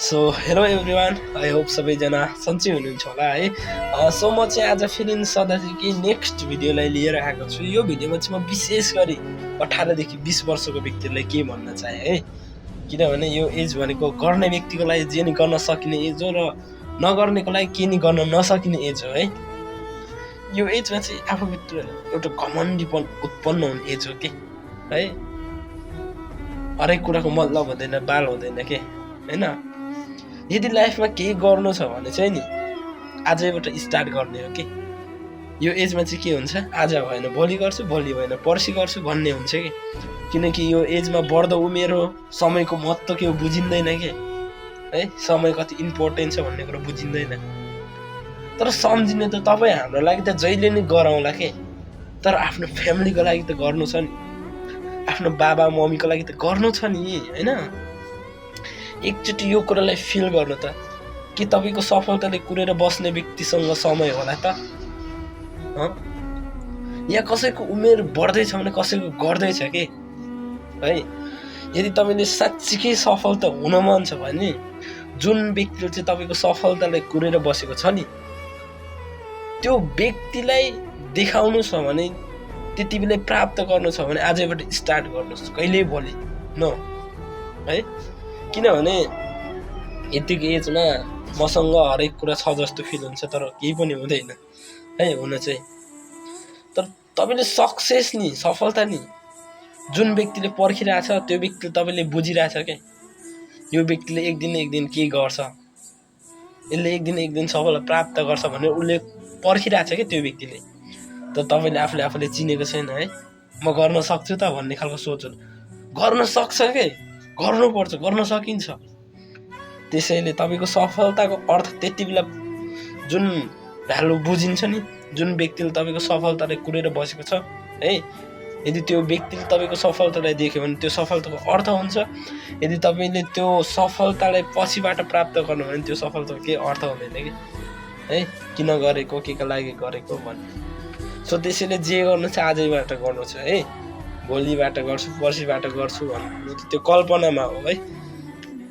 So hello everyone, I hope सबैजना सन्चै हुनुहुन्छ होला है। सो म चाहिँ आज फेरि सदादेखि नेक्स्ट भिडियोलाई लिएर आएको छु। यो भिडियोमा चाहिँ म विशेष गरी 18 देखि 20 वर्षको व्यक्तिहरूलाई के भन्न चाहे है, किनभने यो एज भनेको गर्ने व्यक्तिको लागि जे नि गर्न सकिने एज हो र नगर्नेको लागि के नि गर्न नसकिने एज हो है। यो एजमा चाहिँ आफूभित्र एउटा घमण्डीपन उत्पन्न हुने एज हो कि है। हरेक कुराको मतलब हुँदैन, बाल हुँदैन के हैन। यदि लाइफमा केही गर्नु छ भने चाहिँ नि आजैबाट स्टार्ट गर्ने हो कि। यो एजमा चाहिँ के हुन्छ, आज भएन भोलि गर्छु, भोलि भएन पर्सि गर्छु भन्ने हुन्छ कि। किनकि यो एजमा बढ्दो उमेर हो, समयको महत्त्व के हो बुझिँदैन के है। समय कति इम्पोर्टेन्ट छ भन्ने कुरो बुझिँदैन। तर सम्झिने त तपाईँ हाम्रो लागि त जहिले नै गरौँला के, तर आफ्नो फ्यामिलीको लागि त गर्नु छ नि, आफ्नो बाबा मम्मीको लागि त गर्नु छ नि हैन। एकचोटि यो कुरालाई फिल गर्नु त कि तपाईँको सफलताले कुरेर बस्ने व्यक्तिसँग समय होला त, या कसैको उमेर बढ्दैछ भने कसैको गर्दैछ के है। यदि तपाईँले साँच्चीकै सफलता हुन मन छ भने जुन व्यक्तिले चाहिँ तपाईँको सफलतालाई कुरेर बसेको छ नि, त्यो व्यक्तिलाई देखाउनु छ भने, त्यति बेला प्राप्त गर्नु छ भने आजैबाट स्टार्ट गर्नुहोस्, कहिल्यै भोलि न है। किनभने यतिको एजमा मसँग हरेक कुरा छ जस्तो फिल हुन्छ, तर केही पनि हुँदैन है हुन चाहिँ। तर तपाईँले सक्सेस नि, सफलता नि जुन व्यक्तिले पर्खिरहेछ त्यो व्यक्तिले तपाईँले बुझिरहेछ क्या। यो व्यक्तिले एक दिन के गर्छ, यसले एक दिन सफलता प्राप्त गर्छ भनेर उसले पर्खिरहेछ क्या त्यो व्यक्तिले। त तपाईँले आफूले चिनेको छैन है। म गर्न सक्छु त भन्ने खालको सोच गर्न सक्छ के, गर्नुपर्छ, गर्न सकिन्छ। त्यसैले तपाईँको सफलताको अर्थ त्यति बेला जुन भ्यालु बुझिन्छ नि, जुन व्यक्तिले तपाईँको सफलतालाई कुरेर बसेको छ है, यदि त्यो व्यक्तिले तपाईँको सफलतालाई देख्यो भने त्यो सफलताको अर्थ हुन्छ। यदि तपाईँले त्यो सफलतालाई पछिबाट प्राप्त गर्नु भने त्यो सफलताको केही अर्थ हुँदैन कि है, किन गरेको, के को लागि गरेको भन्ने। सो त्यसैले जे गर्नु छ आजैबाट गर्नु छ है, भोलिबाट गर्छु पर्सिबाट गर्छु भन्नु त्यो कल्पनामा हो है।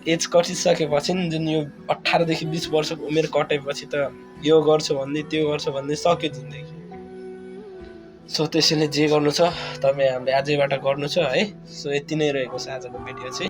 एज कटिसकेपछि नि जुन यो 18 देखि 20 वर्षको उमेर कटेपछि त यो गर्छु भन्दै त्यो गर्छु भन्दै सक्यो जिन्दगी। सो त्यसैले जे गर्नु छ तपाईँ हामीले आजैबाट गर्नु छ है। सो यति नै रहेको छ आजको भिडियो चाहिँ।